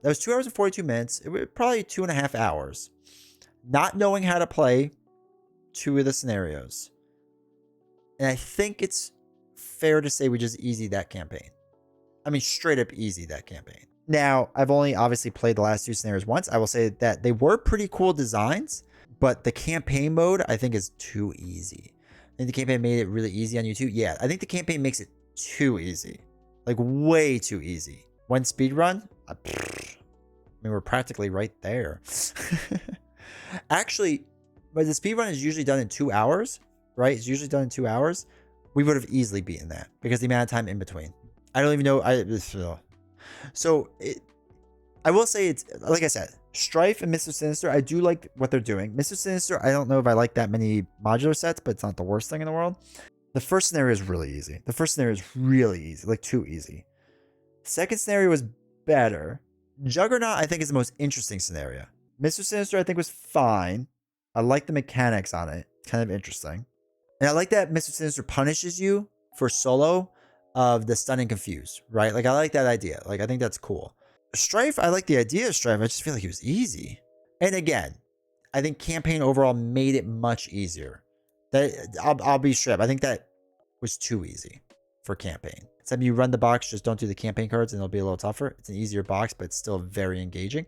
That was 2 hours and 42 minutes. It was probably 2.5 hours. Not knowing how to play 2 of the scenarios. And I think it's fair to say we just easy that campaign. I mean, straight up easy that campaign. Now, I've only obviously played the last 2 scenarios once. I will say that they were pretty cool designs, but the campaign mode, I think, is too easy. I think the campaign made it really easy on you too. Yeah, I think the campaign makes it too easy. Like, way too easy. One speedrun? I mean, we're practically right there. Actually, but the speedrun is usually done in 2 hours, right? It's usually done in 2 hours. We would have easily beaten that because the amount of time in between. I don't even know. I will say it's, like I said, Strife and Mr. Sinister, I do like what they're doing. Mr. Sinister, I don't know if I like that many modular sets, but it's not the worst thing in the world. The first scenario is really easy. The first scenario is really easy, like too easy. Second scenario was better. Juggernaut, I think, is the most interesting scenario. Mr. Sinister, I think, was fine. I like the mechanics on it. It's kind of interesting. And I like that Mr. Sinister punishes you for solo of the stun and confuse, right? Like, I like that idea. Like, I think that's cool. Strife, I like the idea of Strife. I just feel like it was easy. And again, I think campaign overall made it much easier. That I'll be straight up. I think that was too easy for campaign. Except you run the box, just don't do the campaign cards, and it'll be a little tougher. It's an easier box, but it's still very engaging.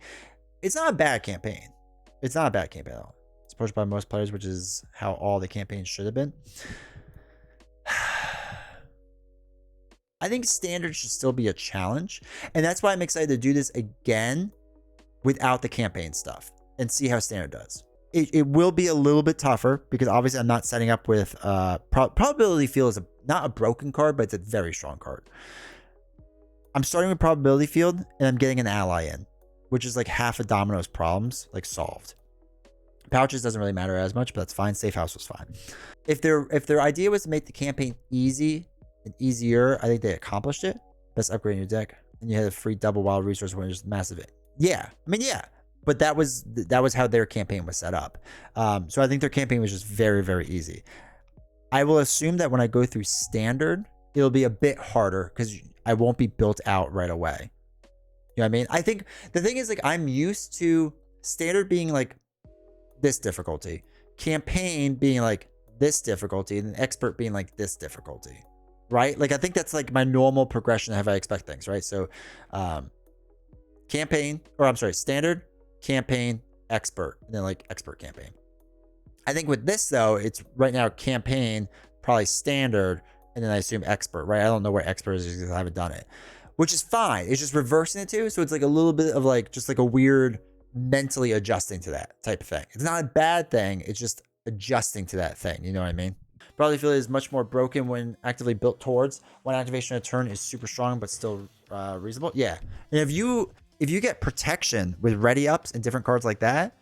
It's not a bad campaign. It's not a bad campaign at all. It's approached by most players, which is how all the campaigns should have been. I think standard should still be a challenge. And that's why I'm excited to do this again without the campaign stuff and see how standard does. It will be a little bit tougher because obviously I'm not setting up with probability field is not a broken card, but it's a very strong card. I'm starting with probability field and I'm getting an ally in, which is like half of Domino's problems like solved. Pouches doesn't really matter as much, but that's fine. Safe house was fine. If their idea was to make the campaign easy and easier, I think they accomplished it. Best upgrade in your deck, and you had a free double wild resource when just massive it. Yeah, I mean, yeah, but that was how their campaign was set up. So I think their campaign was just very, very easy. I will assume that when I go through standard, it'll be a bit harder because I won't be built out right away. You know what I mean? I think the thing is, like, I'm used to standard being like this difficulty, campaign being like this difficulty, and expert being like this difficulty. Right? Like, I think that's like my normal progression of how I expect things, right? So, standard, campaign, expert, and then like expert campaign. I think with this though, it's right now campaign, probably standard, and then I assume expert, right? I don't know where expert is because I haven't done it, which is fine. It's just reversing it too. So it's like a little bit of like, just like a weird mentally adjusting to that type of thing. It's not a bad thing. It's just adjusting to that thing. You know what I mean? Probably feel is much more broken when actively built towards. One activation a turn is super strong, but still reasonable. Yeah. And if you get protection with ready ups and different cards like that,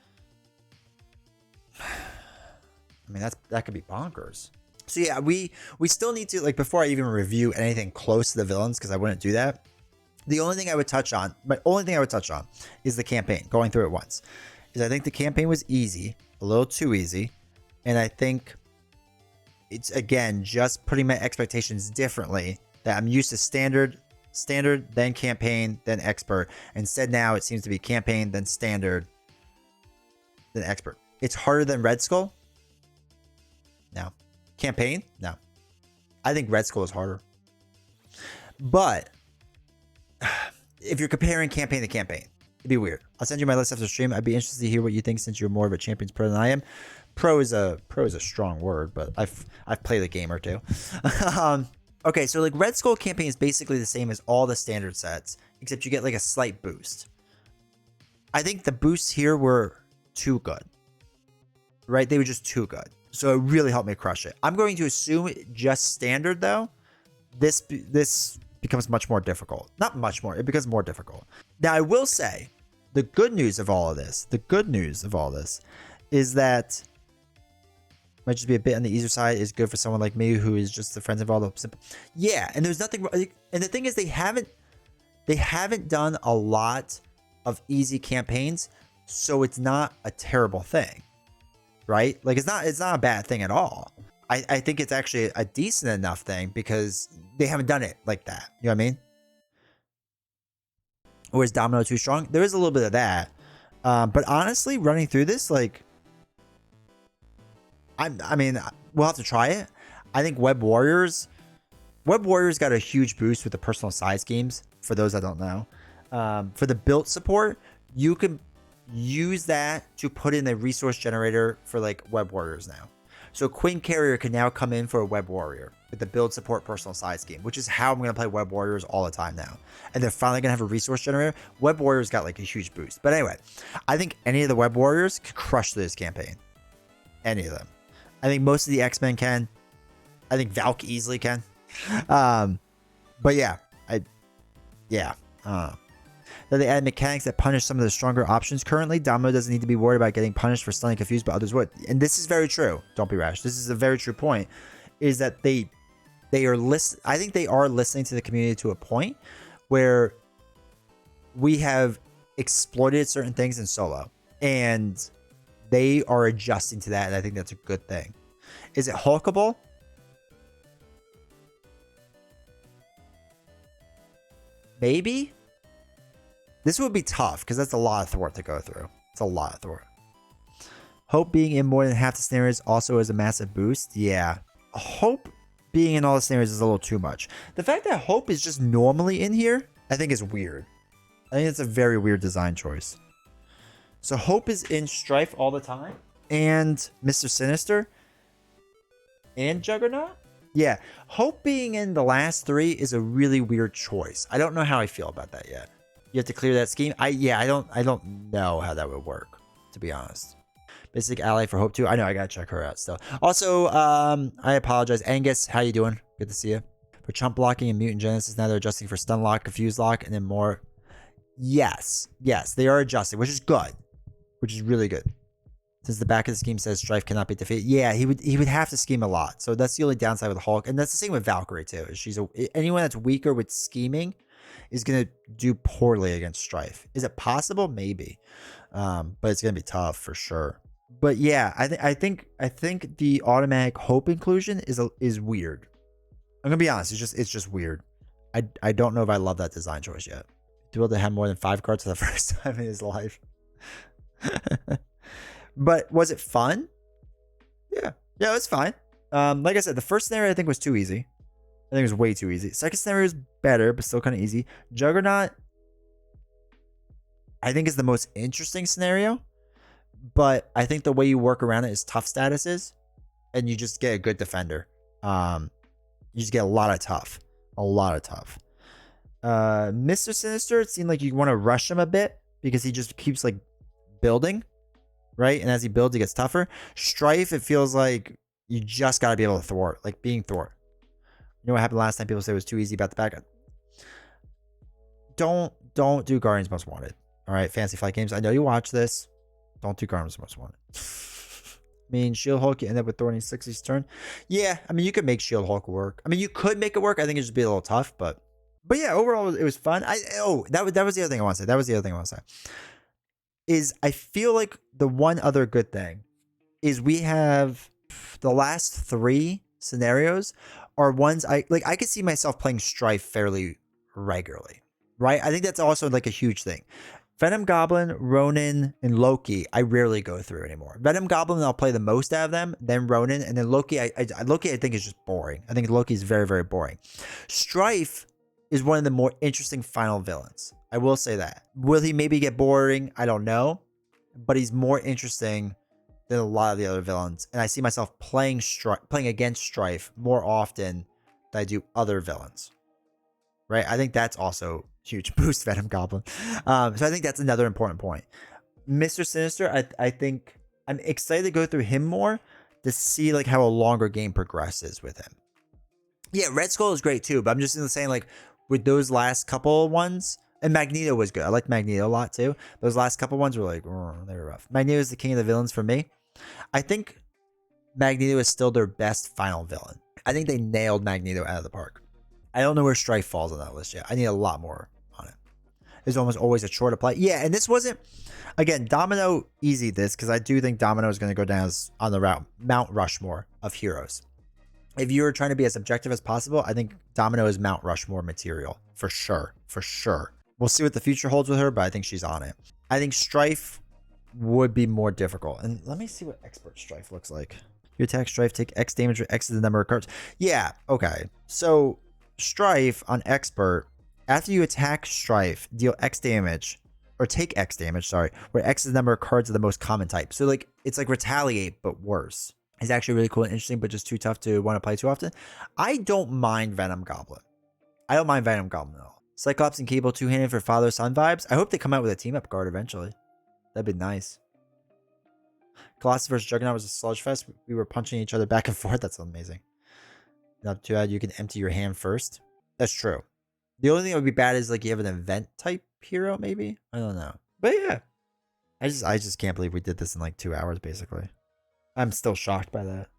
I mean, that could be bonkers. So yeah, we still need to, like, before I even review anything close to the villains, because I wouldn't do that. The only thing I would touch on, is the campaign. Going through it once, is I think the campaign was easy, a little too easy, and I think it's, again, just putting my expectations differently. That I'm used to standard, then campaign, then expert. Instead now it seems to be campaign, then standard, then expert. It's harder than Red Skull? No. Campaign? No. I think Red Skull is harder. But if you're comparing campaign to campaign, it'd be weird. I'll send you my list after the stream. I'd be interested to hear what you think since you're more of a Champions pro than I am. Pro is a strong word, but I've played a game or two. Okay, so like Red Skull campaign is basically the same as all the standard sets, except you get like a slight boost. I think the boosts here were too good, right? They were just too good. So it really helped me crush it. I'm going to assume just standard though. This becomes much more difficult. Not much more. It becomes more difficult. Now I will say the good news of all of this. Is that might just be a bit on the easier side. Is good for someone like me who is just the friends of all the simple. Yeah, and there's nothing. And the thing is, they haven't done a lot of easy campaigns, so it's not a terrible thing, right? Like it's not a bad thing at all. I think it's actually a decent enough thing because they haven't done it like that. You know what I mean? Or is Domino too strong? There is a little bit of that. But honestly, running through this, like, I mean, we'll have to try it. I think Web Warriors got a huge boost with the personal size schemes. For those that don't know, for the built support, you can use that to put in a resource generator for like Web Warriors now. So Queen Carrier can now come in for a Web Warrior with the build support personal size scheme, which is how I'm going to play Web Warriors all the time now. And they're finally going to have a resource generator. Web Warriors got like a huge boost. But anyway, I think any of the Web Warriors could crush this campaign. Any of them. I think most of the X-Men can. I think Valk easily can. But yeah, Then they add mechanics that punish some of the stronger options currently. Domino doesn't need to be worried about getting punished for stunning confused, but others would. And this is very true. Don't be rash. This is a very true point. Is that they are I think they are listening to the community to a point where we have exploited certain things in solo, and they are adjusting to that, and I think that's a good thing. Is it hulkable? Maybe. This would be tough because that's a lot of thwart to go through. It's a lot of thwart. Hope being in more than half the scenarios also is a massive boost. Yeah. Hope being in all the scenarios is a little too much. The fact that Hope is just normally in here, I think is weird. I think it's a very weird design choice. So Hope is in Strife all the time. And Mr. Sinister. And Juggernaut? Yeah. Hope being in the last three is a really weird choice. I don't know how I feel about that yet. You have to clear that scheme. I don't know how that would work, to be honest. Basic ally for Hope too. I know I gotta check her out still. Also, I apologize. Angus, how you doing? Good to see you. For chump blocking and mutant genesis, now they're adjusting for stun lock, confuse lock, and then more. Yes, they are adjusting, which is good. Which is really good. Since the back of the scheme says Strife cannot be defeated. Yeah, he would have to scheme a lot. So that's the only downside with Hulk. And that's the same with Valkyrie too. Anyone that's weaker with scheming is going to do poorly against Strife. Is it possible? Maybe. But it's going to be tough for sure. But yeah, I think the automatic Hope inclusion is weird. I'm going to be honest. It's just weird. I don't know if I love that design choice yet. To be able to have more than 5 cards for the first time in his life. But was it fun? Yeah, it was fine. Like I said, the first scenario I think was too easy. I think it was way too easy. Second scenario is better, but still kind of easy. Juggernaut, I think, is the most interesting scenario. But I think the way you work around it is tough statuses, and you just get a good defender. You just get a lot of tough. Mr. Sinister, it seemed like you want to rush him a bit because he just keeps like building, right? And as he builds, he gets tougher. Strife, it feels like you just got to be able to thwart, like being thwart. You know what happened last time? People say it was too easy about the backup. Don't do Guardians Most Wanted. All right, Fantasy Flight Games. I know you watch this. Don't do Guardians Most Wanted. I mean, Shield Hulk, you end up with Thorny 60's turn. Yeah, I mean, you could make Shield Hulk work. I mean, you could make it work. I think it'd just be a little tough, but yeah, overall, it was fun. That was the other thing I want to say. Is I feel like the one other good thing is we have the last 3 scenarios are ones I could see myself playing Strife fairly regularly, right? I think that's also like a huge thing. Venom Goblin, Ronin, and Loki, I rarely go through anymore. Venom Goblin, I'll play the most out of them, then Ronin, and then Loki. Loki, I think, is just boring. I think Loki is very, very boring. Strife is one of the more interesting final villains. I will say that. Will he maybe get boring? I don't know, but he's more interesting than a lot of the other villains, and I see myself playing against Strife more often than I do other villains. Right? I think that's also huge boost, Venom Goblin. So I think that's another important point. Mr. Sinister, I think I'm excited to go through him more to see like how a longer game progresses with him. Yeah, Red Skull is great too, but I'm just saying like with those last couple ones, and Magneto was good. I liked Magneto a lot too. Those last couple ones were like, they were rough. Magneto is the king of the villains for me. I think Magneto is still their best final villain. I think they nailed Magneto out of the park. I don't know where Strife falls on that list yet. I need a lot more on it. It's almost always a chore to play. Yeah, and this wasn't, again, Domino easy this, because I do think Domino is going to go down as on the route Mount Rushmore of heroes. If you're trying to be as objective as possible, I think Domino is Mount Rushmore material. For sure. We'll see what the future holds with her, but I think she's on it. I think Strife would be more difficult. And let me see what Expert Strife looks like. You attack Strife, take X damage or X is the number of cards. Yeah, okay. So Strife on Expert, after you attack Strife, deal X damage, or take X damage, sorry, where X is the number of cards of the most common type. So like it's like Retaliate, but worse. It's actually really cool and interesting, but just too tough to want to play too often. I don't mind Venom Goblin. I don't mind Venom Goblin at all. Cyclops and Cable two-handed for father-son vibes. I hope they come out with a team-up card eventually. That'd be nice. Colossus vs. Juggernaut was a sludge fest. We were punching each other back and forth. That's amazing. Not too bad. You can empty your hand first. That's true. The only thing that would be bad is like you have an event type hero, maybe. I don't know. But yeah. I just can't believe we did this in like 2 hours, basically. I'm still shocked by that.